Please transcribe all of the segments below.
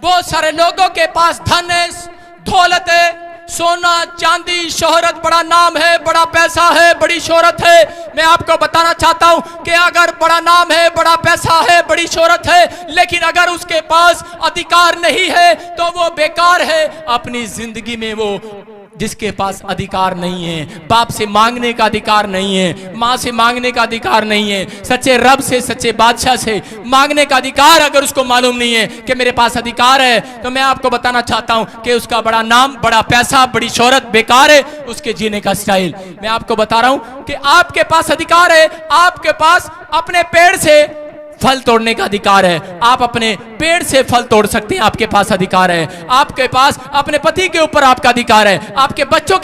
बहुत सारे लोगों के पास धन है, दौलत है, सोना चांदी, शोहरत, बड़ा नाम है, बड़ा पैसा है, बड़ी शोहरत है। मैं आपको बताना चाहता हूं कि अगर बड़ा नाम है, बड़ा पैसा है, बड़ी शोहरत है, लेकिन अगर उसके पास अधिकार नहीं है तो वो बेकार है। अपनी जिंदगी में वो जिसके पास अधिकार नहीं है, बाप से मांगने का अधिकार नहीं है, माँ से मांगने का अधिकार नहीं है, सच्चे रब से, सच्चे बादशाह से मांगने का अधिकार अगर उसको मालूम नहीं है कि मेरे पास अधिकार है, तो मैं आपको बताना चाहता हूं कि उसका बड़ा नाम, बड़ा पैसा, बड़ी शोहरत बेकार है, उसके जीने का स्टाइल। मैं आपको बता रहा हूं कि आपके पास अधिकार है, आपके पास अपने पेड़ से फल तोड़ने का अधिकार है। आप अपने पेड़ से फल तोड़ सकते हैं, आपके पास अधिकार है। आपके पास अपने पति के ऊपर आपका अधिकार है, आपके बच्चों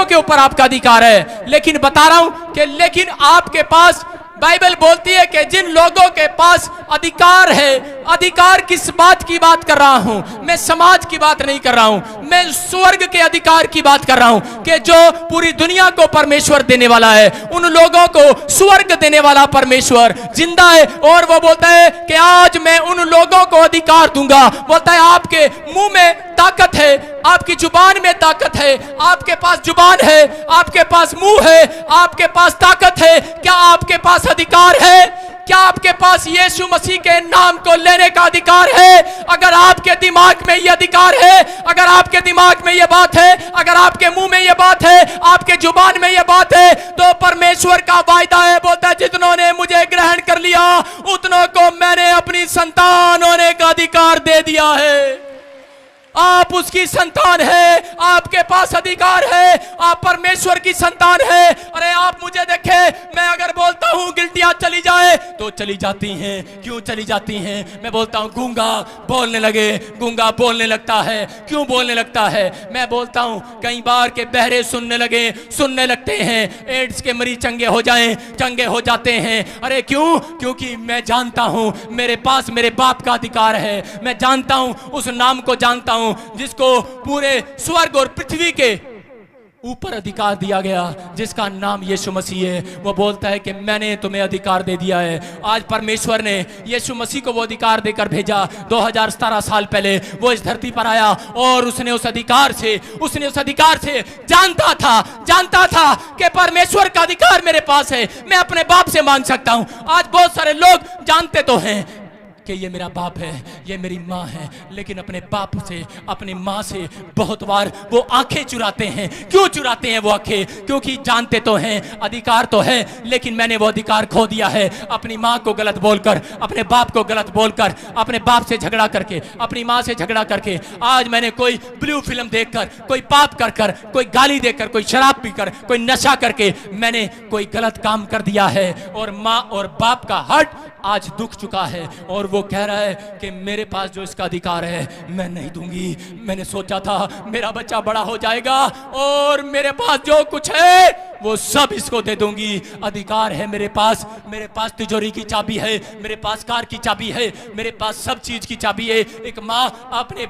के ऊपर आपका अधिकार है। लेकिन बता रहा हूं कि लेकिन आपके पास, बाइबल बोलती है कि जिन लोगों के पास अधिकार है, अधिकार किस बात की बात कर रहा हूं मैं? समाज की बात नहीं कर रहा हूं, मैं स्वर्ग के अधिकार की बात कर रहा हूं कि जो पूरी दुनिया को परमेश्वर देने वाला है, उन लोगों को स्वर्ग देने वाला परमेश्वर जिंदा है। और वो बोलता है कि आज मैं उन लोगों को अधिकार दूंगा। बोलता है आपके मुंह में ताकत है, आपकी जुबान में ताकत है, आपके पास जुबान है, आपके पास मुंह है, आपके पास ताकत है। क्या आपके पास अधिकार है? क्या आपके पास यीशु मसीह के नाम को लेने का अधिकार है? अगर आपके दिमाग में यह अधिकार है, अगर आपके दिमाग में यह बात है, अगर आपके मुंह में यह बात है, आपके जुबान में यह बात है, तो परमेश्वर का वायदा है, बोलता है जितनों ने मुझे ग्रहण कर लिया उतनों को मैंने अपनी संतान होने का अधिकार दे दिया है। आप उसकी संतान है, आपके पास अधिकार है, आप परमेश्वर की संतान है। अरे आप मुझे देखे, मैं अगर बोलता हूं गिल्टियां चली जाए तो चली जाती हैं। क्यों चली जाती हैं? मैं बोलता हूं गूंगा बोलने लगे, गूंगा बोलने लगता है। क्यों बोलने लगता है? मैं बोलता हूं कई बार के बहरे सुनने लगते हैं। एड्स के मरीज चंगे हो जाएं, चंगे हो जाते हैं। अरे क्यों? क्योंकि मैं जानता हूं मेरे पास मेरे बाप का अधिकार है। मैं जानता हूं, उस नाम को जानता हूं जिसको पूरे स्वर्ग और पृथ्वी के ऊपर अधिकार दिया गया, जिसका नाम यीशु मसीह है। वो बोलता है कि मैंने तुम्हें अधिकार दे दिया है। आज परमेश्वर ने यीशु मसीह को वो अधिकार देकर भेजा। 2017 साल पहले वो इस धरती पर आया और उसने उस अधिकार से जानता था कि परमेश्वर का अधिकार मेरे पास है, मैं अपने बाप से मांग सकता हूं। आज बहुत सारे लोग जानते तो हैं कि ये मेरा बाप है, ये मेरी माँ है, लेकिन अपने बाप से, अपनी माँ से बहुत बार वो आंखें चुराते हैं। क्यों चुराते हैं वो आंखें? क्योंकि जानते तो हैं अधिकार तो है, लेकिन मैंने वो अधिकार खो दिया है। अपनी माँ को गलत बोलकर, अपने बाप को गलत बोलकर, अपने बाप से झगड़ा करके, अपनी माँ से झगड़ा करके, आज मैंने कोई ब्लू फिल्म देखकर, कोई पाप कर कर, कोई गाली देकर, कोई शराब पीकर, कोई नशा करके मैंने कोई गलत काम कर दिया है। और माँ और बाप का हट आज दुख चुका है और वो कह रहा है कि मेरे पास जो इसका अधिकार है मैं नहीं दूंगी। मैंने सोचा था मेरा बच्चा बड़ा हो जाएगा और मेरे पास जो कुछ है वो सब इसको दे दूंगी। अधिकार है मेरे पास तिजोरी की चाबी है, मेरे पास कार की चाबी है, मेरे पास सब चीज की चाबी है। एक माँ अपने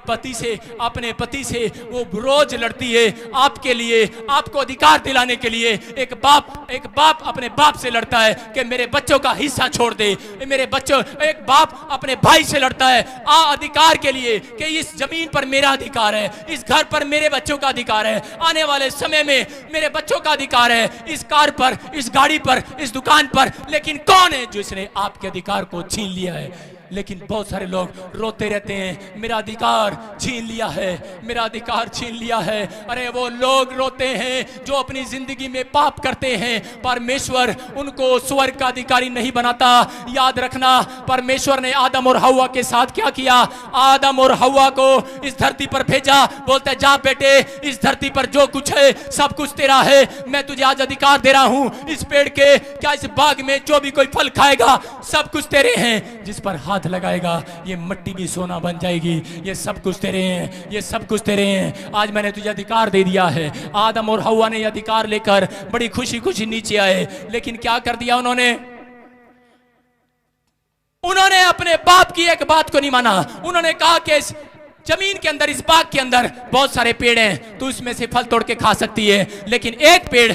पति से वो रोज लड़ती है आपके लिए, आपको अधिकार दिलाने के लिए। एक बाप अपने बाप से लड़ता है कि मेरे बच्चों का हिस्सा छोड़ दे, मेरे बच्चों। एक बाप अपने भाई से लड़ता है अधिकार के लिए कि इस जमीन पर मेरा अधिकार है, इस घर पर मेरे बच्चों का अधिकार है, आने वाले समय में मेरे बच्चों का अधिकार है, इस कार पर, इस गाड़ी पर, इस दुकान पर। लेकिन कौन है जिसने आपके अधिकार को छीन लिया है? लेकिन बहुत सारे लोग रोते रहते हैं, मेरा अधिकार छीन लिया है, मेरा अधिकार छीन लिया है। अरे वो लोग रोते हैं जो अपनी जिंदगी में पाप करते हैं। परमेश्वर उनको स्वर्ग का अधिकारी नहीं बनाता। याद रखना, परमेश्वर ने आदम और हव्वा के साथ क्या किया? आदम और हव्वा को इस धरती पर भेजा, बोलता है जा बेटे, इस धरती पर जो कुछ है सब कुछ तेरा है। मैं तुझे आज अधिकार दे रहा हूं इस पेड़ के, क्या इस बाग में जो भी कोई फल खाएगा सब कुछ तेरे हैं। जिस पर हाथ लगाएगा ये मिट्टी भी सोना बन जाएगी। ये सब कुछ तेरे हैं, ये सब कुछ तेरे हैं। आज मैंने तुझे अधिकार दे दिया है। आदम और हव्वा ने अधिकार लेकर बड़ी खुशी खुशी नीचे आए, लेकिन क्या कर दिया उन्होंने अपने बाप की एक बात को नहीं माना। उन्होंने कहा कि इस जमीन के अंदर, इस बाग के अंदर बहुत सारे पेड़ हैं, तू इसमें से फल तोड़ के खा सकती है, लेकिन एक पेड़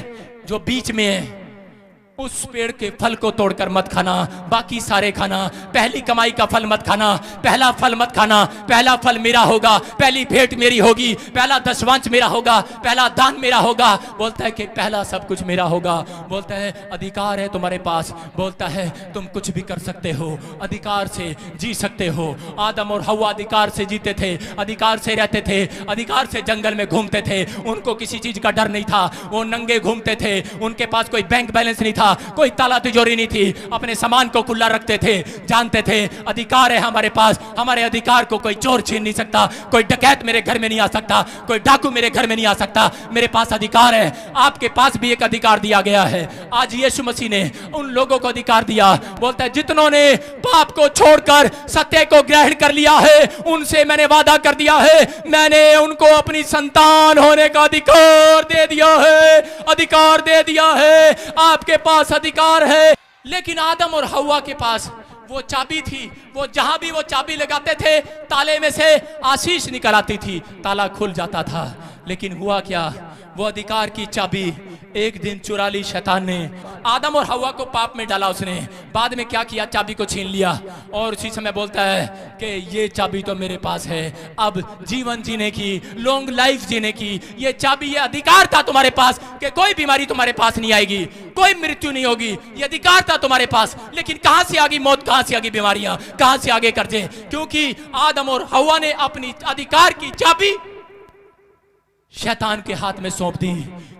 जो बीच में है उस पेड़ के फल को तोड़कर मत खाना, बाकी सारे खाना। पहली कमाई का फल मत खाना, पहला फल मत खाना। पहला फल मेरा होगा, पहली भेंट मेरी होगी, पहला दशवांश मेरा होगा, पहला दान मेरा होगा। बोलता है कि पहला सब कुछ मेरा होगा। बोलता है अधिकार है तुम्हारे पास। बोलता है तुम कुछ भी कर सकते हो, अधिकार से जी सकते हो। आदम और हव्वा अधिकार से जीते थे, अधिकार से रहते थे, अधिकार से जंगल में घूमते थे। उनको किसी चीज का डर नहीं था, वो नंगे घूमते थे। उनके पास कोई बैंक बैलेंस नहीं था, कोई ताला तिजोरी नहीं थी। अपने सामान को खुला रखते थे, जानते थे अधिकार है हमारे पास, हमारे अधिकार को कोई चोर छीन नहीं सकता, कोई डकैत मेरे घर में नहीं आ सकता, कोई डाकू मेरे घर में नहीं आ सकता। मेरे पास अधिकार है। आपके पास भी एक अधिकार दिया गया है। आज यीशु मसीह ने उन लोगों को अधिकार दिया। बोलता है जितनों ने पाप को छोड़कर सत्य को ग्रहण कर लिया है, उनसे मैंने वादा कर दिया है, मैंने उनको अपनी संतान होने का अधिकार दे दिया है, अधिकार दे दिया है। आपके पास अधिकार है। लेकिन आदम और हव्वा के पास वो चाबी थी। वो जहां भी वो चाबी लगाते थे, ताले में से आशीष निकल आती थी, ताला खुल जाता था। लेकिन हुआ क्या, वो अधिकार की चाबी एक दिन चुरा ली शैतान ने। आदम और हव्वा को पाप में डाला उसने। बाद में क्या किया, चाबी को छीन लिया और उसी समय बोलता है कि ये चाबी तो मेरे पास है। अब जीवन जीने की, लॉन्ग लाइफ जीने की ये चाबी, ये अधिकार था तुम्हारे पास कि कोई बीमारी तुम्हारे पास नहीं आएगी, कोई मृत्यु नहीं होगी। ये अधिकार था तुम्हारे पास। लेकिन कहां से आ गई मौत, कहां से आ गई बीमारियां, कहां से आगे कर्जे? क्योंकि आदम और हव्वा ने अपनी अधिकार की चाबी शैतान के हाथ में सौंप दी।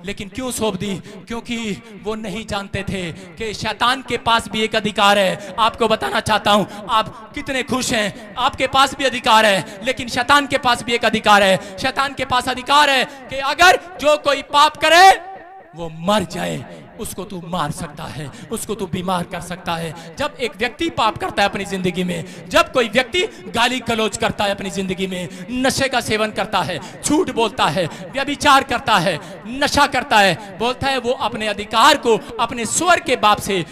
लेकिन क्यों सौंप दी? क्योंकि वो नहीं जानते थे कि शैतान के पास भी एक अधिकार है। आपको बताना चाहता हूं, आप कितने खुश हैं, आपके पास भी अधिकार है, लेकिन शैतान के पास भी एक अधिकार है। शैतान के पास अधिकार है कि अगर जो कोई पाप करे वो मर जाए, उसको तू मार सकता है, उसको तू बीमार कर सकता है। जब एक व्यक्ति पाप करता है अपनी जिंदगी में, जब कोई व्यक्ति गाली गलौज करता है अपनी जिंदगी में, नशे का सेवन करता है, झूठ बोलता है, व्यभिचार करता है, नशा करता है, बोलता है वो अपने अधिकार को अपने स्वर्ग के बाप से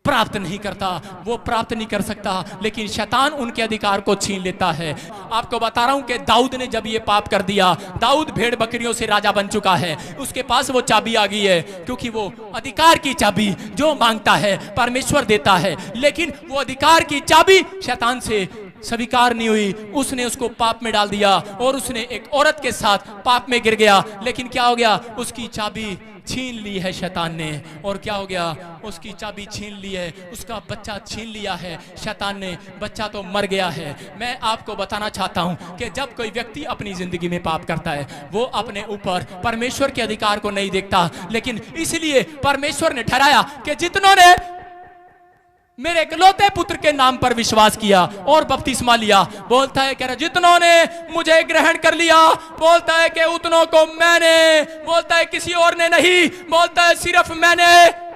प्राप्त नहीं करता, वो प्राप्त नहीं कर सकता। लेकिन शैतान उनके अधिकार को छीन लेता है। आपको बता रहा हूं कि दाऊद ने जब ये पाप कर दिया, दाऊद भेड़ बकरियों से राजा बन चुका है, उसके पास वो चाबी आ गई है। क्योंकि वो अधिकार की चाबी जो मांगता है परमेश्वर देता है। लेकिन वो अधिकार की चाबी शैतान से स्वीकार नहीं हुई, उसने उसको पाप में डाल दिया और उसने एक औरत के साथ पाप में गिर गया। लेकिन क्या हो गया, उसकी चाबी छीन ली है शैतान ने। और क्या हो गया, उसकी चाबी छीन ली है, उसका बच्चा छीन लिया है शैतान ने। बच्चा तो मर गया है। मैं आपको बताना चाहता हूं कि जब कोई व्यक्ति अपनी जिंदगी में पाप करता है, वो अपने ऊपर परमेश्वर के अधिकार को नहीं देखता। लेकिन इसलिए परमेश्वर ने ठहराया कि जितनों ने मेरे इकलौते पुत्र के नाम पर विश्वास किया और बपतिस्मा लिया, बोलता है, कह रहा जितनों ने मुझे ग्रहण कर लिया, बोलता है कि उतनों को मैंने, बोलता है किसी और ने नहीं, बोलता है सिर्फ मैंने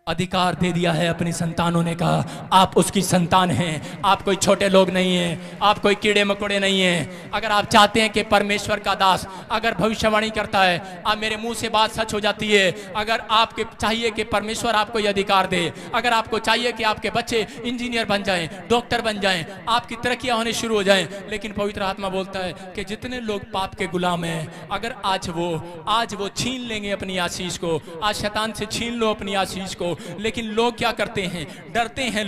अधिकार दे दिया है अपनी संतान होने का। आप उसकी संतान हैं, आप कोई छोटे लोग नहीं हैं, आप कोई कीड़े मकोड़े नहीं हैं। अगर आप चाहते हैं कि परमेश्वर का दास अगर भविष्यवाणी करता है, आप मेरे मुंह से बात सच हो जाती है। अगर आपके चाहिए कि परमेश्वर आपको ये अधिकार दे, अगर आपको चाहिए कि आपके बच्चे इंजीनियर बन जाएं, डॉक्टर बन जाएं, आपकी तरक्कियां होने शुरू हो जाएं, लेकिन पवित्र आत्मा बोलता है कि जितने लोग पाप के गुलाम हैं, अगर आज वो छीन लेंगे अपनी आशीष को, आज शैतान से छीन लो अपनी आशीष को। लेकिन लोग क्या करते हैं, डरते हैं,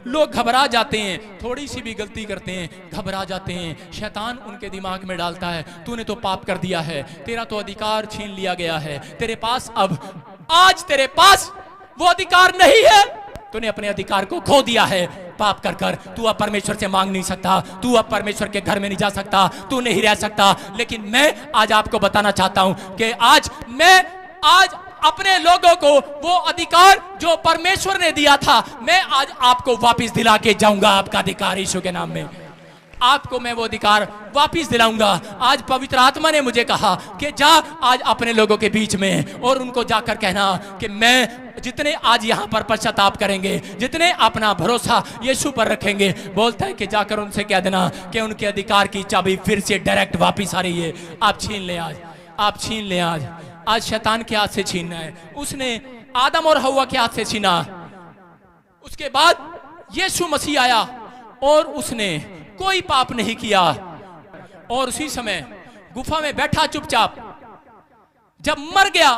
लोग घबरा जाते हैं, थोड़ी सी भी गलती करते हैं घबरा जाते हैं। शैतान उनके दिमाग में डालता है, तूने तो पाप कर दिया है, तेरा तो अधिकार छीन लिया गया है, तेरे पास आज तेरे पास वो अधिकार नहीं है, तूने अपने अधिकार को खो दिया है पाप कर। तू अब परमेश्वर से मांग नहीं सकता, तू अब परमेश्वर के घर में नहीं जा सकता, तू नहीं रह सकता। लेकिन मैं आज आपको बताना चाहता हूं कि आज अपने लोगों को वो अधिकार जो परमेश्वर ने दिया था, मैं आज आपको वापस दिला के जाऊंगा। आपका अधिकार यीशु के नाम में आपको मैं वो अधिकार वापस दिलाऊंगा। आज पवित्र आत्मा ने मुझे कहा कि जा आज अपने लोगों के बीच में और उनको जाकर कहना कि मैं जितने आज यहाँ पर पश्चाताप करेंगे, जितने अपना भरोसा यीशु पर रखेंगे, बोलता है कि जाकर उनसे कह देना कि उनके अधिकार की चाबी फिर से डायरेक्ट वापस आ रही है। आप छीन लें आज, आप छीन लें आज शैतान के हाथ से छीनना है। उसने आदम और हव्वा के हाथ से छीना। उसके बाद यीशु मसीह आया और उसने कोई पाप नहीं किया और उसी समय गुफा में बैठा चुपचाप, जब मर गया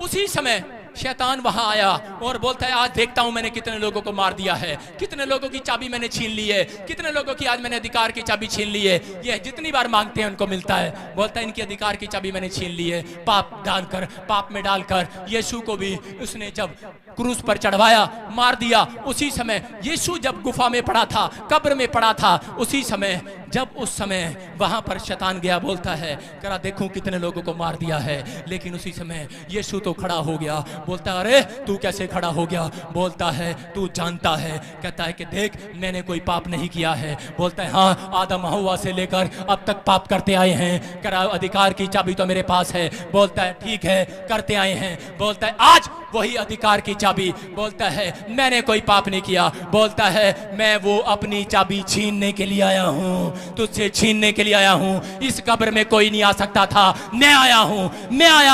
उसी समय शैतान वहां आया और बोलता है आज देखता हूं मैंने कितने लोगों को मार दिया है, कितने लोगों की चाबी मैंने छीन ली है, कितने लोगों की आज मैंने अधिकार की चाबी छीन ली है। ये जितनी बार मांगते हैं उनको मिलता है। बोलता है इनकी अधिकार की चाबी मैंने छीन ली है। पाप में डालकर यीशु को भी उसने जब क्रूस पर चढ़वाया, मार दिया। उसी समय यीशु जब गुफा में पड़ा था, कब्र में पड़ा था, उसी समय जब उस समय वहां पर शैतान गया, बोलता है करा देखूं कितने लोगों को मार दिया है। लेकिन उसी समय यीशु तो खड़ा हो गया। बोलता है अरे तू कैसे खड़ा हो गया? बोलता है तू जानता है? कहता है कि देख मैंने कोई पाप नहीं किया है। बोलता है हाँ, आदम हव्वा से लेकर अब तक पाप करते आए हैं। करा अधिकार की चाबी तो मेरे पास है। बोलता है ठीक है, करते आए हैं। बोलता है आज वही अधिकार की चाबी। बोलता है मैंने कोई पाप नहीं किया। बोलता है मैं वो अपनी चाबी छीनने के लिए आया हूं, तुझसे छीनने के लिए आया हूं। इस कब्र में कोई नहीं आ सकता था, मैं आया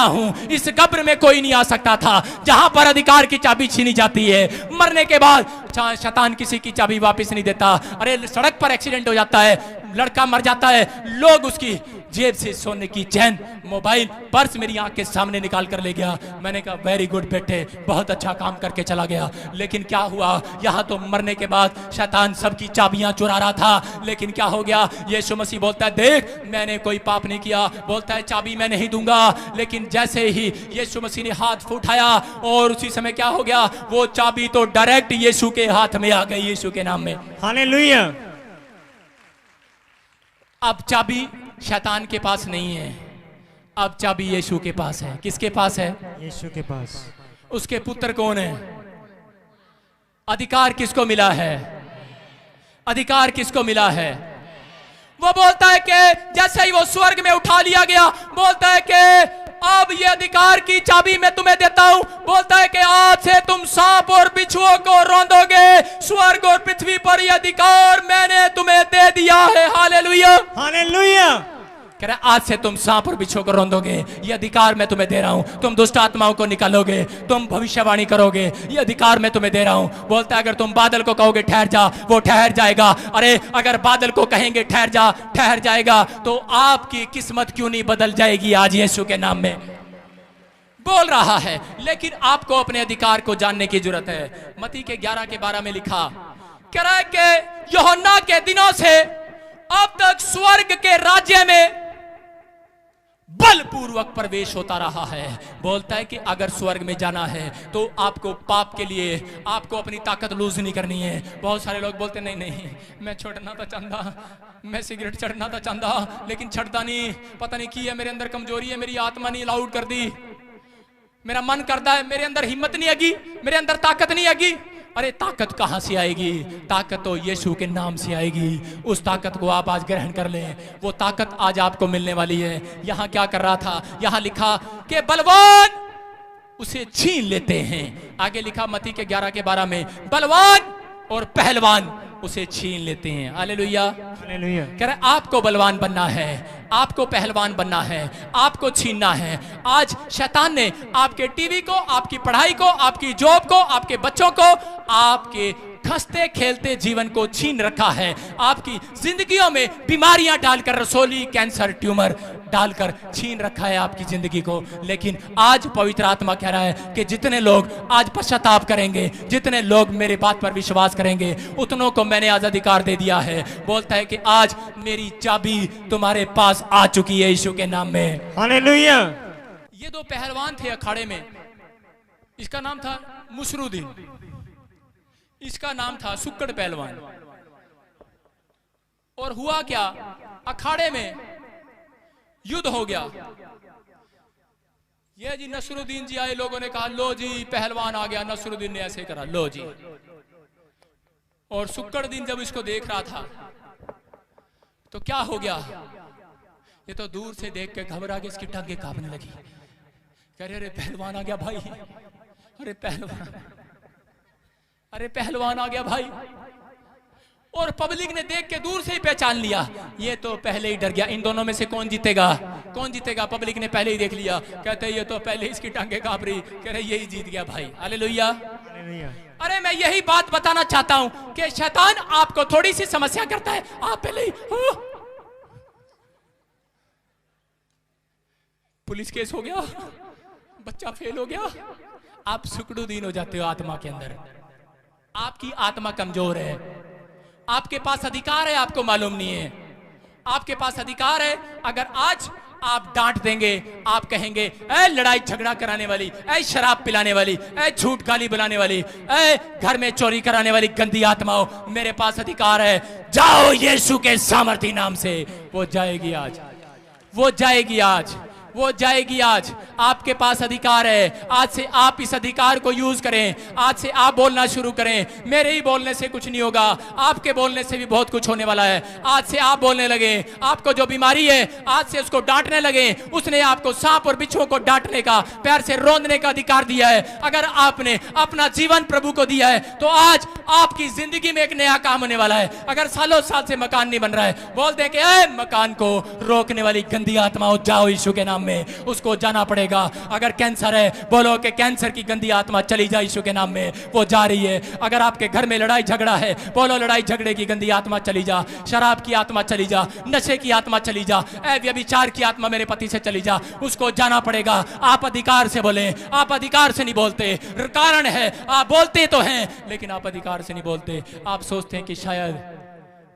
हूं। इस कब्र में कोई नहीं आ सकता था जहां पर अधिकार की चाबी छीनी जाती है। मरने के बाद शैतान किसी की चाबी वापस नहीं देता। अरे सड़क पर एक्सीडेंट हो जाता है, लड़का मर जाता है, लोग उसकी जेब से सोने की चैन, मोबाइल, पर्स मेरी आंख के सामने निकाल कर ले गया। मैंने कहा वेरी गुड बेटे, बहुत अच्छा काम करके चला गया। लेकिन क्या हुआ? यहाँ तो मरने के बाद शैतान सबकी चाबियां चुरा रहा था। लेकिन क्या हो गया? यीशु मसीह बोलता है देख मैंने कोई पाप नहीं किया। बोलता है चाबी मैं नहीं दूंगा। लेकिन जैसे ही यीशु मसीह ने हाथ उठाया और उसी समय क्या हो गया? वो चाबी तो डायरेक्ट यीशु के हाथ में आ गई, यीशु के नाम में। हालेलुया। अब चाबी शैतान के पास नहीं है, अब चाबी यीशु के पास है। किसके पास है? यीशु के पास। उसके पुत्र कौन है? अधिकार किसको मिला है? अधिकार किसको मिला है? वो बोलता है कि जैसे ही वो स्वर्ग में उठा लिया गया, बोलता है कि अब ये अधिकार की चाबी मैं तुम्हें देता हूं। बोलता है कि आज से तुम सांप और बिच्छुओं को रौंदोगे, स्वर्ग और पृथ्वी पर ये अधिकार मैंने तुम्हें दे दिया है। Hallelujah, hallelujah. कह रहा आज से तुम सांप और बिच्छुओं को रौंदोगे, ये अधिकार मैं तुम्हें दे रहा हूं। तुम दुष्ट आत्माओं को निकालोगे, तुम भविष्यवाणी करोगे, ये अधिकार मैं तुम्हें दे रहा हूं। बोलता है अगर तुम बादल को कहोगे ठहर जा, वो ठहर जाएगा। अरे अगर बादल को कहेंगे ठहर जा, ठहर जाएगा। तो आपकी किस्मत क्यों नहीं बदल जाएगी आज यीशु के नाम में? बोल रहा है। लेकिन आपको अपने अधिकार को जानने की जरूरत है। मत्ती के 11 के 12 में लिखा, कह रहा है कि यूहन्ना के दिनों से अब तक स्वर्ग के राज्य में बलपूर्वक प्रवेश होता रहा है। बोलता है कि अगर स्वर्ग में जाना है तो आपको पाप के लिए आपको अपनी ताकत लूज नहीं करनी है। बहुत सारे लोग बोलते नहीं नहीं मैं छोड़ना तो चाहता, मैं सिगरेट चढ़ना तो चाहता, लेकिन छड़ता नहीं, पता नहीं की है, मेरे अंदर कमजोरी है, मेरी आत्मा नहीं अलाउड कर दी, मेरा मन करता है, मेरे अंदर हिम्मत नहीं आएगी, मेरे अंदर ताकत नहीं आएगी। अरे ताकत कहां से आएगी? ताकत तो यीशु के नाम से आएगी। उस ताकत को आप आज ग्रहण कर लें, वो ताकत आज आपको मिलने वाली है। यहां क्या कर रहा था? यहां लिखा कि बलवान उसे छीन लेते हैं। आगे लिखा मत्ती के 11 के 12 में, बलवान और पहलवान उसे छीन लेते हैं। Hallelujah, hallelujah. कह रहे आपको बलवान बनना है, आपको पहलवान बनना है, आपको छीनना है। आज शैतान ने आपके टीवी को, आपकी पढ़ाई को, आपकी जॉब को, आपके बच्चों को, आपके खस्ते खेलते जीवन को छीन रखा है। आपकी जिंदगियों में बीमारियां डालकर, रसोली, कैंसर, ट्यूमर डालकर छीन रखा है आपकी जिंदगी को। लेकिन आज पवित्र आत्मा कह रहा है कि जितने लोग आज पश्चाताप करेंगे, जितने लोग मेरे बात पर विश्वास करेंगे, उतनों को मैंने आज अधिकार दे दिया है। बोलता है कि आज मेरी चाबी तुम्हारे पास आ चुकी है यीशु के नाम में। हालेलुया। ये दो पहलवान थे अखाड़े में, इसका नाम था मुसरुद्दीन, इसका नाम था सुक्कड़ पहलवान। और हुआ क्या? अखाड़े में युद्ध हो गया। ये जी नसरुद्दीन जी आए, लोगों ने कहा लो जी पहलवान आ गया। नसरुद्दीन ने ऐसे करा, लो जी। और सुक्कड़दीन जब इसको देख रहा था तो क्या हो गया? ये तो दूर से देख के घबरा के इसकी टांगें कांपने लगी। कह रहे अरे पहलवान आ गया भाई, अरे पहलवान, अरे पहलवान आ गया भाई। और पब्लिक ने देख के दूर से ही पहचान लिया, ये तो पहले ही डर गया। इन दोनों में से कौन जीतेगा? कौन जीतेगा? पब्लिक ने पहले ही देख लिया। कहते ये तो पहले इसकी टांगें कांप रही। कह रहे यही जीत गया भाई। हालेलुया। अरे मैं यही बात बताना चाहता हूं कि शैतान आपको थोड़ी सी समस्या करता है, आप पहले ही पुलिस केस हो गया, बच्चा फेल हो गया, आप सुकड़ुदीन हो जाते हो आत्मा के अंदर, आपकी आत्मा कमजोर है, आपके पास अधिकार है, आपको मालूम नहीं है आपके पास अधिकार है। अगर आज आप डांट देंगे, आप कहेंगे ए लड़ाई झगड़ा कराने वाली, ए शराब पिलाने वाली, ए झूठ गाली बुलाने वाली, ए घर में चोरी कराने वाली गंदी आत्माओं, मेरे पास अधिकार है, जाओ यीशु के सामर्थी नाम से। वो जाएगी आज, वो जाएगी आज, वो जाएगी आज। आपके पास अधिकार है, आज से आप इस अधिकार को यूज करें, आज से आप बोलना शुरू करें। मेरे ही बोलने से कुछ नहीं होगा, आपके बोलने से भी बहुत कुछ होने वाला है। आज से आप बोलने लगे, आपको जो बीमारी है आज से उसको डांटने लगे। उसने आपको सांप और बिच्छुओं को डांटने का, पैर से रौंदने का अधिकार दिया है। अगर आपने अपना जीवन प्रभु को दिया है तो आज आपकी जिंदगी में एक नया काम होने वाला है। अगर सालों साल से मकान नहीं बन रहा है, बोल दे कि ए मकान को रोकने वाली गंदी आत्माओं, जाओ यीशु के नाम में, उसको जाना पड़ेगा। अगर कैंसर है, बोलो कि कैंसर की गंदी आत्मा चली जाए यीशु के नाम में, वो जा रही है। अगर आपके घर में लड़ाई झगड़ा है, बोलो लड़ाई झगड़े की गंदी आत्मा चली जा, शराब की आत्मा चली जा, नशे की आत्मा चली जा, व्यभिचार की आत्मा मेरे पति से चली जा, उसको जाना पड़ेगा। आप अधिकार से बोले, आप अधिकार से नहीं बोलते। कारण है आप बोलते तो हैं लेकिन आप अधिकार से नहीं बोलते। आप सोचते हैं कि शायद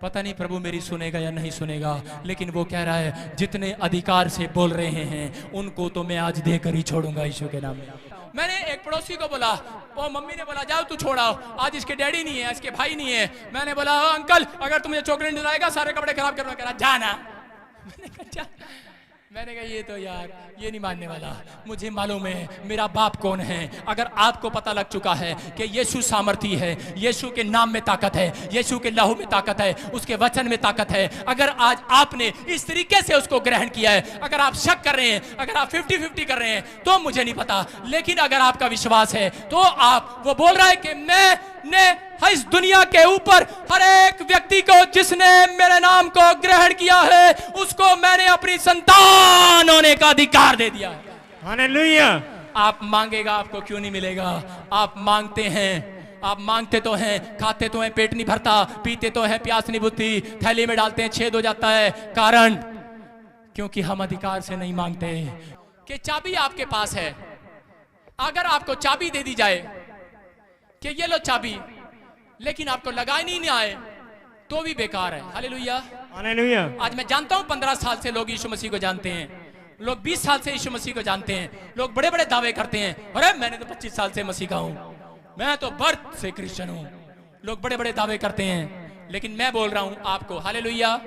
पता नहीं प्रभु मेरी सुनेगा या नहीं सुनेगा, लेकिन वो कह रहा है जितने अधिकार से बोल रहे हैं उनको तो मैं आज देकर ही छोड़ूंगा यीशु के नाम में। मैंने एक पड़ोसी को बोला, वो मम्मी ने बोला जाओ तू छोड़ाओ, आज इसके डैडी नहीं है, इसके भाई नहीं है। मैंने बोला अंकल अगर तुम मुझे चॉकलेट दिलाएगा सारे कपड़े खराब करना, कह रहा जाना। मैंने कहा ये तो यार ये नहीं मानने वाला, मुझे मालूम है मेरा बाप कौन है। अगर आपको पता लग चुका है कि यीशु सामर्थी है, यीशु के नाम में ताकत है, यीशु के लहू में ताकत है, उसके वचन में ताकत है, अगर आज आपने इस तरीके से उसको ग्रहण किया है, अगर आप शक कर रहे हैं, अगर आप 50-50 कर रहे हैं तो मुझे नहीं पता, लेकिन अगर आपका विश्वास है तो आप, वो बोल रहा है कि मैंने इस दुनिया के ऊपर हर एक व्यक्ति को जिसने मेरे नाम को ग्रहण किया है उसको मैंने अपनी संतान होने का अधिकार दे दिया है। हालेलुया। आप मांगेगा, आपको क्यों नहीं मिलेगा? आप मांगते हैं, आप मांगते तो हैं, खाते तो हैं, पेट नहीं भरता, पीते तो हैं, प्यास नहीं बुझती, थैली में डालते हैं, छेद हो जाता है। कारण क्योंकि हम अधिकार से नहीं मांगते। कि चाबी आपके पास है, अगर आपको चाबी दे दी जाए कि ये लो चाबी, लेकिन आपको लगाई नहीं आए तो भी बेकार है। Hallelujah, hallelujah. आज मैं जानता हूं 15 साल से लोग यीशु मसीह को जानते हैं, लोग 20 साल से यीशु मसीह को जानते हैं, लोग बड़े बड़े दावे करते हैं, अरे मैंने तो 25 साल से मसीह का हूं, मैं तो बर्थ से क्रिश्चियन हूं। लोग बड़े बड़े दावे करते हैं, लेकिन मैं बोल रहा हूं आपको, हालेलुया,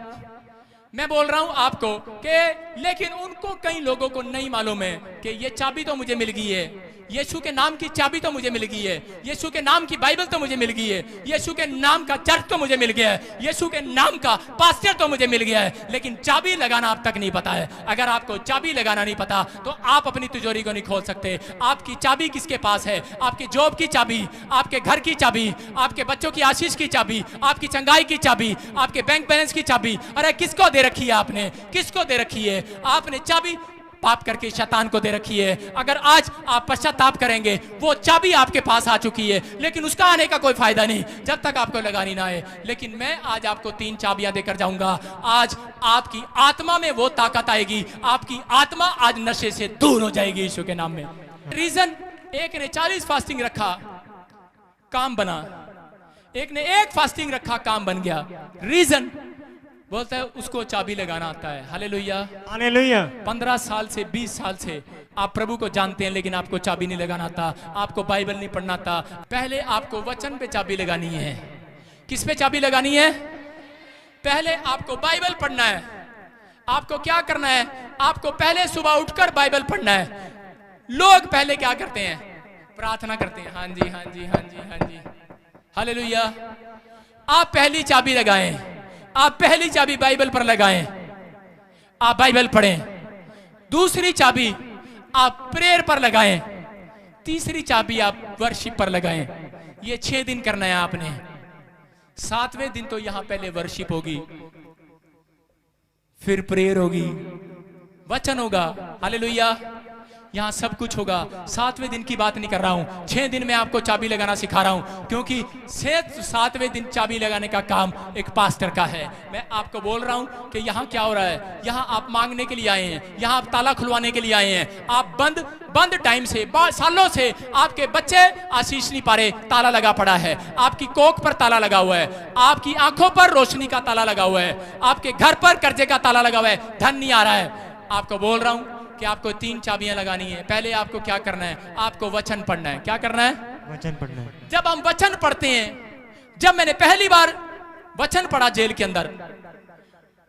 मैं बोल रहा हूं आपको कि लेकिन उनको कई लोगों को नहीं मालूम है कि ये चाबी तो मुझे मिल गई है, यीशु के नाम की चाबी तो मुझे मिल गई है, यीशु के नाम की बाइबल तो मुझे मिल गई है, यीशु के नाम का चर्च तो मुझे मिल गया है, यीशु के नाम का पास्टर तो मुझे मिल गया है, लेकिन चाबी लगाना अब तक नहीं पता है। अगर आपको चाबी लगाना नहीं पता तो आप अपनी तिजोरी को नहीं खोल सकते। आपकी चाबी किसके पास है? आपकी जॉब की चाबी, आपके घर की चाबी, आपके बच्चों की आशीष की चाबी, आपकी चंगाई की चाबी, आपके बैंक बैलेंस की चाबी, अरे किसको दे रखी है आपने? किसको दे रखी है आपने चाबी? पाप करके शैतान को दे रखी है। अगर आज आप पश्चाताप करेंगे, वो चाबी आपके पास आ चुकी है, लेकिन उसका आने का कोई फायदा नहीं जब तक आपको लगानी ना आए। लेकिन मैं आज आपको 3 चाबियां देकर जाऊंगा। आज आपकी आत्मा में वो ताकत आएगी, आपकी आत्मा आज नशे से दूर हो जाएगी यीशु के नाम में। रीजन, एक ने 40 फास्टिंग रखा, काम बना, एक ने 1 फास्टिंग रखा, काम बन गया। रीजन बोलता है उसको चाबी लगाना आता है। Hallelujah, hallelujah. 15 साल से 20 साल से आप प्रभु को जानते हैं, लेकिन आपको चाबी नहीं लगाना आता, आपको बाइबल नहीं पढ़ना आता। पहले आपको वचन पे चाबी लगानी है। किस पे चाबी लगानी है? पहले आपको बाइबल पढ़ना है। आपको क्या करना है? आपको पहले सुबह उठकर बाइबल पढ़ना है। लोग पहले क्या करते हैं? प्रार्थना करते हैं, हाँ जी हाँ जी हाँ जी हाँ जी, हालेलुया। आप पहली चाबी लगाएं, आप पहली चाबी बाइबल पर लगाएं, आप बाइबल पढ़ें। दूसरी चाबी आप प्रेयर पर लगाएं, तीसरी चाबी आप वर्शिप पर लगाएं। ये 6 दिन करना है आपने। 7वें दिन तो यहां पहले वर्शिप होगी, फिर प्रेयर होगी, वचन होगा, हालेलुया। यहाँ सब कुछ होगा। 7वें दिन की बात नहीं कर रहा हूँ, 6 दिन में आपको चाबी लगाना सिखा रहा हूँ, क्योंकि 7वें दिन चाबी लगाने का काम एक पास्टर का है। मैं आपको बोल रहा हूँ कि यहाँ क्या हो रहा है। यहाँ आप मांगने के लिए आए हैं, यहाँ आप ताला खुलवाने के लिए आए हैं। आप बंद टाइम से, सालों से आपके बच्चे आशीष नहीं पा रहे, ताला लगा पड़ा है। आपकी कोख पर ताला लगा हुआ है, आपकी आंखों पर रोशनी का ताला लगा हुआ है, आपके घर पर कर्जे का ताला लगा हुआ है, धन नहीं आ रहा है। आपको बोल रहा हूँ कि आपको 3 चाबियां लगानी है। पहले आपको क्या करना है, आपको वचन पढ़ना है। क्या करना है? वचन पढ़ना है। जब हम वचन पढ़ते हैं, जब मैंने पहली बार वचन पढ़ा जेल के अंदर,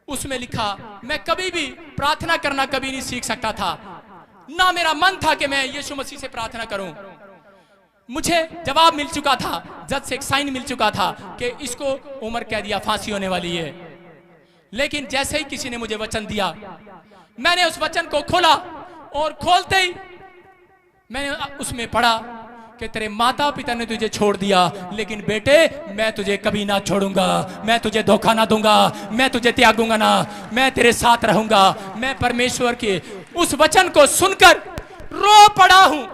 उसमें लिखा मैं कभी भी प्रार्थना करना कभी नहीं सीख सकता था, ना मेरा मन था कि मैं यीशु मसीह से प्रार्थना करूं। मुझे जवाब मिल चुका था, जज से एक साइन मिल चुका था कि इसको उम्र कह दिया, फांसी होने वाली है। लेकिन जैसे ही किसी ने मुझे वचन दिया, मैंने उस वचन को खोला और खोलते ही मैंने उसमें पढ़ा कि तेरे माता पिता ने तुझे छोड़ दिया, लेकिन बेटे मैं तुझे कभी ना छोड़ूंगा, मैं तुझे धोखा ना दूंगा, मैं तुझे त्यागूंगा ना, मैं तेरे साथ रहूंगा। मैं परमेश्वर के उस वचन को सुनकर रो पड़ा हूं।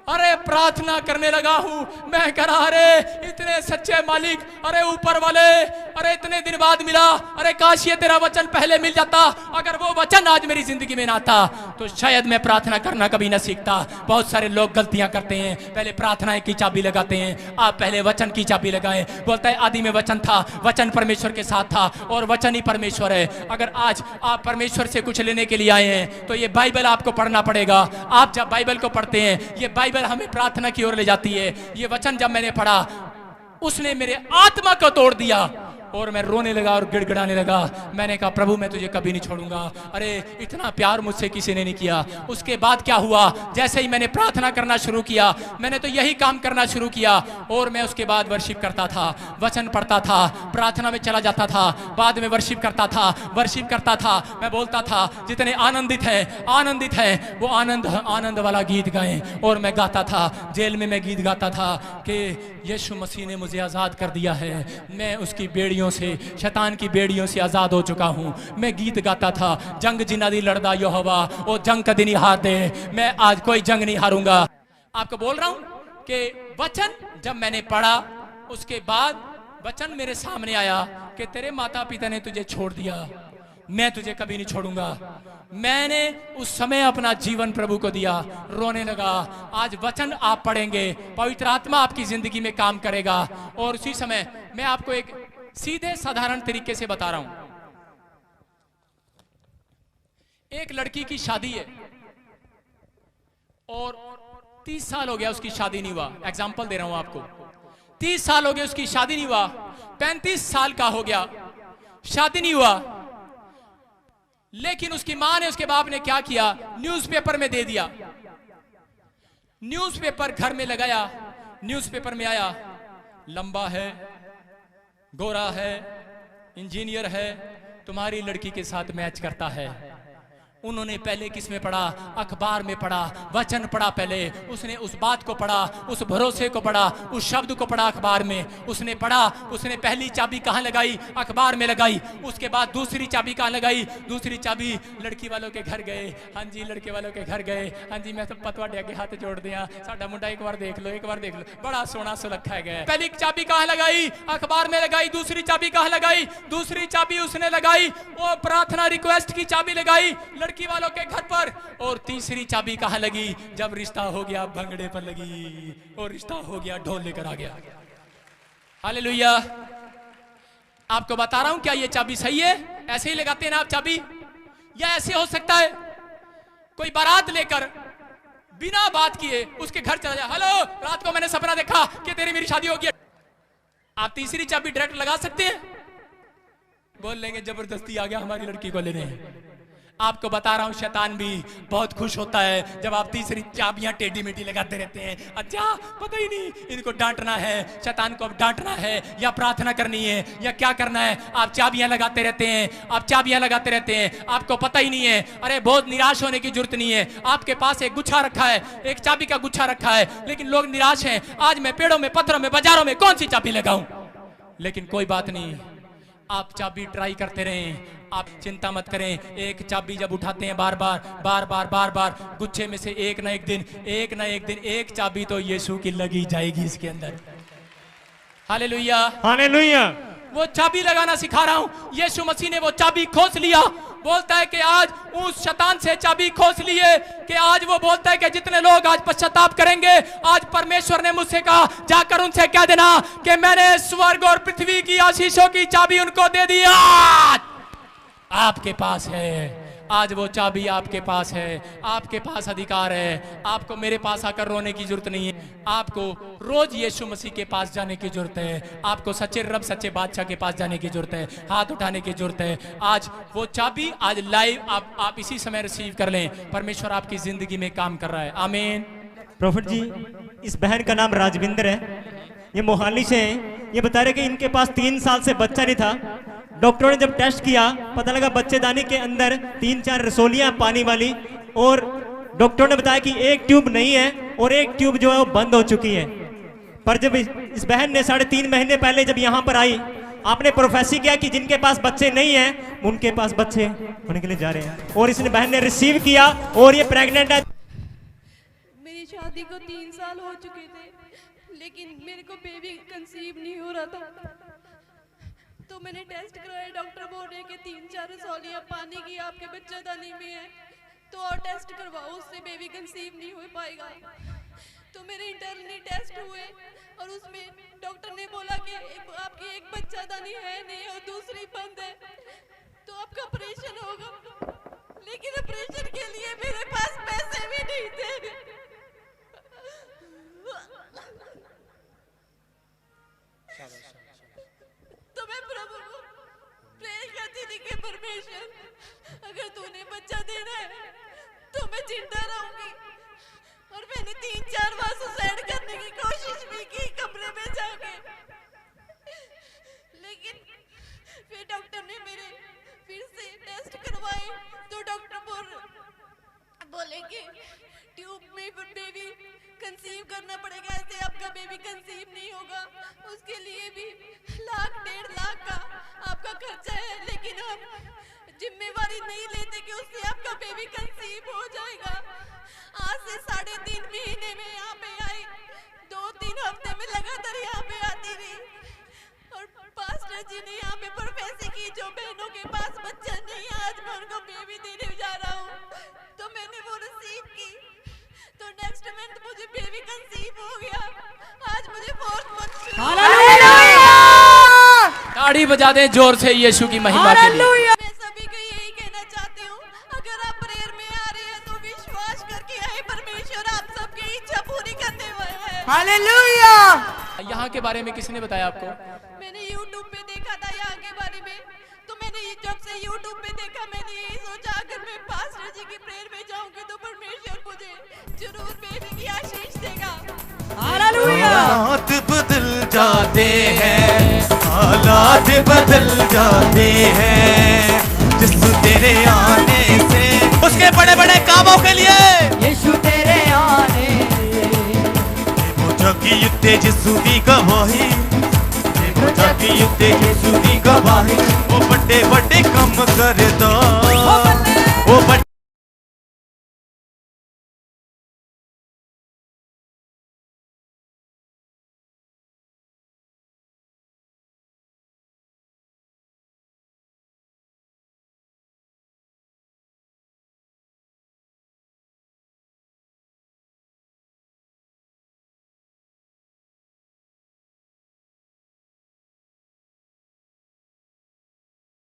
अरे प्रार्थना करने लगा हूं, मैं कह रहा अरे इतने सच्चे मालिक, अरे ऊपर वाले, अरे इतने दिन बाद मिला, अरे काश ये तेरा वचन पहले मिल जाता। अगर वो वचन आज मेरी जिंदगी में ना आता तो शायद मैं प्रार्थना करना कभी ना सीखता। बहुत सारे लोग गलतियां करते हैं, पहले प्रार्थना की चाबी लगाते हैं। आप पहले वचन की चाबी लगाएं। बोलता है आदि में वचन था, वचन परमेश्वर के साथ था और वचन ही परमेश्वर है। अगर आज आप परमेश्वर से कुछ लेने के लिए आए हैं तो ये बाइबल आपको पढ़ना पड़ेगा। आप जब बाइबल को पढ़ते हैं, ये बाइबल हमें प्रार्थना की ओर ले जाती है। ये वचन जब मैंने पढ़ा, उसने मेरे आत्मा को तोड़ दिया और मैं रोने लगा और गिड़गिड़ाने लगा। मैंने कहा प्रभु मैं तुझे कभी नहीं छोड़ूंगा। अरे इतना प्यार मुझसे किसी ने नहीं किया। उसके बाद क्या हुआ, जैसे ही मैंने प्रार्थना करना शुरू किया, मैंने तो यही काम करना शुरू किया और मैं उसके बाद वर्शिप करता था, वचन पढ़ता था, प्रार्थना में चला जाता था, बाद में वर्शिप करता था। मैं बोलता था जितने आनंदित हैं वो आनंद वाला गीत गाएं। और मैं गाता था, जेल में मैं गीत गाता था कि यीशु मसीह ने मुझे आजाद कर दिया है, मैं उसकी बेड़ियों से, शैतान की बेड़ियों से आजाद हो चुका हूं। मैं गीत गाता था, जंग जिन्ना दी लड़दा यहोवा ओ जंग कदी नहीं हार दे, मैं आज कोई जंग नहीं हारूंगा। आपको बोल रहा हूं कि वचन जब मैंने पढ़ा, उसके बाद वचन मेरे सामने आया कि तेरे माता पिता ने तुझे छोड़ दिया, मैं तुझे कभी नहीं छोड़ूंगा। मैंने उस समय अपना जीवन प्रभु को दिया, रोने लगा। आज वचन आप पढ़ेंगे, पवित्र आत्मा आपकी जिंदगी में काम करेगा। और उसी समय मैं आपको एक सीधे साधारण तरीके से बता रहा हूं। एक लड़की की शादी है और 30 साल हो गया उसकी शादी नहीं हुआ। एग्जाम्पल दे रहा हूं आपको, 30 साल हो गए उसकी शादी नहीं हुआ, 35 साल का हो गया, शादी नहीं हुआ। लेकिन उसकी मां ने, उसके बाप ने क्या किया, न्यूज़पेपर में दे दिया। न्यूज़पेपर घर में लगाया, न्यूज़पेपर में आया, लंबा है, गोरा है, इंजीनियर है, तुम्हारी लड़की के साथ मैच करता है। उन्होंने पहले किस में पढ़ा, अखबार में पढ़ा, वचन पढ़ा। पहले उसने उस बात को पढ़ा, उस भरोसे को पढ़ा, उस शब्द को पढ़ा अखबार में। उसने पढ़ा, उसने पहली चाबी कहाँ लगाई, अखबार में लगाई। उसके बाद दूसरी चाबी कहाँ लगाई, दूसरी चाबी लड़की वालों के घर गए। हाँ जी, लड़के वालों के घर गए। हाँ जी, मैं तो पतवाड़े के हाथ जोड़ दिया, साडा मुंडा एक बार देख लो, एक बार देख लो, बड़ा सोना सुलखा है। पहली चाबी कहाँ लगाई, अखबार में लगाई। दूसरी चाबी कहाँ लगाई, दूसरी चाबी उसने लगाई, वो प्रार्थना रिक्वेस्ट की चाबी लगाई लड़की वालों के घर पर। और तीसरी चाबी कहां लगी, जब रिश्ता हो गया भंगड़े पर लगी, और रिश्ता हो गया ढोल लेकर आ गया। हालेलुया। आपको बता रहा हूं, क्या ये चाबी सही है? ऐसे ही लगाते हैं ना आप चाबी, या ऐसे हो सकता है कोई बारात लेकर बिना बात किए उसके घर चला जाए, हेलो रात को मैंने सपना देखा कि तेरी मेरी शादी होगी। आप तीसरी चाबी डायरेक्ट लगा सकते हैं? बोल लेंगे जबरदस्ती आ गया हमारी लड़की को लेने। आपको बता रहा हूं, शैतान भी बहुत खुश होता है जब आप तीसरी चाबियां टेढ़ी मेढ़ी लगाते रहते हैं। अच्छा पता ही नहीं, इनको डांटना है, शैतान को अब डांटना है या प्रार्थना करनी है या क्या करना है। आप चाबियां लगाते रहते हैं, आप चाबियां लगाते रहते हैं, आपको पता ही नहीं है। अरे बहुत निराश होने की जरूरत नहीं है। आपके पास एक गुच्छा रखा है, एक चाबी का गुच्छा रखा है, लेकिन लोग निराश हैं। आज मैं पेड़ों में, पत्थरों में, बाजारों में कौन सी चाबी लगाऊं? लेकिन कोई बात नहीं, आप चाबी ट्राई करते रहें, आप चिंता मत करें। एक चाबी जब उठाते हैं बार बार गुच्छे में से एक ना एक दिन एक चाबी तो यीशु की लगी जाएगी इसके अंदर। Hallelujah hallelujah. वो चाबी लगाना सिखा रहा हूं। यीशु मसीह ने वो चाबी खोस लिया। बोलता है कि आज उस शैतान से चाबी खोस लिए कि आज वो बोलता है कि जितने लोग आज पश्चाताप करेंगे, आज परमेश्वर ने मुझसे कहा जाकर उनसे कह देना कि मैंने स्वर्ग और पृथ्वी की आशीषों की चाबी उनको दे दी। आज आपके पास है, आज वो चाबी आपके पास है, आपके पास अधिकार है। आपको मेरे पास आकर रोने की जरूरत नहीं है, आपको रोज यीशु मसीह के पास जाने की जरूरत है, आपको सच्चे रब सच्चे बादशाह के पास जाने की जरूरत है, हाथ उठाने की जरूरत है। आज वो चाबी आज लाइव आप इसी समय रिसीव कर लें। परमेश्वर आपकी जिंदगी में काम कर रहा है। आमीन। प्रॉफिट जी, इस बहन का नाम राजविंदर है, ये मोहाली से है। ये बता रहे कि इनके पास 3 साल से बच्चा नहीं था। डॉक्टरों ने जब टेस्ट किया पता लगा बच्चेदानी के अंदर 3-4 रसोलियां पानी वाली, और डॉक्टरों ने बताया कि एक ट्यूब नहीं है और एक ट्यूब जो है वो बंद हो चुकी है। पर जब इस बहन ने 3.5 महीने पहले जब यहाँ पर आई, आपने प्रोफेसी किया कि जिनके पास बच्चे नहीं हैं उनके पास बच्चे होने के लिए जा रहे हैं, और इसने बहन ने रिसीव किया और ये प्रेग्नेंट है। मेरी शादी को 3 साल हो चुके थे, लेकिन मेरे को बेबी कंसीव नहीं हो रहा था। तो मैंने टेस्ट कराया, डॉक्टर बोल रहे कि 3-4 रसौलियाँ पानी की आपके बच्चेदानी में है, तो और टेस्ट करवाओ, उससे बेबी कंसीव नहीं हो पाएगा। तो मेरे इंटरनली टेस्ट हुए और उसमें डॉक्टर ने बोला कि आपकी एक बच्चेदानी है नहीं और दूसरी बंद है, तो आपका ऑपरेशन होगा। लेकिन ऑपरेशन के लिए मेरे पास पैसे भी नहीं थे। तो मैं प्रभु को प्रे करती थी कि परमेश्वर, अगर तूने बच्चा देना है तो मैं जिंदा रहूंगी। और मैंने 3-4 बार सुसाइड करने की कोशिश भी की कमरे में जाके, लेकिन फिर डॉक्टर ने मेरे फिर से टेस्ट करवाए, तो डॉक्टर बोले कि ट्यूब में बेबी कंसीव करना पड़ेगा, ऐसे आपका बेबी कंसीव नहीं होगा, उसके लिए भी 1-1.5 लाख का आपका खर्चा है। लेकिन हम जिम्मेवारी नहीं लेते कि उससे आपका बेबी कंसीव हो जाएगा। आज से 3.5 महीने में यहाँ पे आई, 2-3 हफ्ते में लगातार यहाँ पे आती रही, और पास्टर जी ने यहाँ पे प्रोफेसी की जो बहनों के पास बच्चा नहीं है आज मैं उनको बेबी देने जा रहा हूँ। तो मैंने वो रिसीव की, तो नेक्स्ट मंथ मुझे बेबी कंसीव हो गया। आज मुझे 4th मंथ। हालेलुया! ताड़ी बजा दें जोर से यीशु की महिमा के लिए। मैं सभी को यही कहना चाहती हूँ, अगर आप प्रेयर में आ रहे हैं तो विश्वास करके आए, परमेश्वर आप सबकी इच्छा पूरी करने वाला है। हालेलुया! यहाँ के बारे में किसने बताया आपको? मैंने YouTube पे देखा था यहाँ के बारे में, तो मैंने जब से YouTube पे देखा मैंने यही सोचा अगर मैं पास्टर जी की प्रेयर में जाऊंगी तो परमेश्वर मुझे जरूर बेबी की आशीष देगा। हालेलुया! हालात बदल जाते हैं, हालात बदल जाते हैं, जिस तेरे आने से उसके बड़े बड़े कामों के लिए यीशु तेरे आने की युद्धे जिसू दी गवाही, की युद्धे जिसू दी गवाही, वो बड़े बड़े कम करदा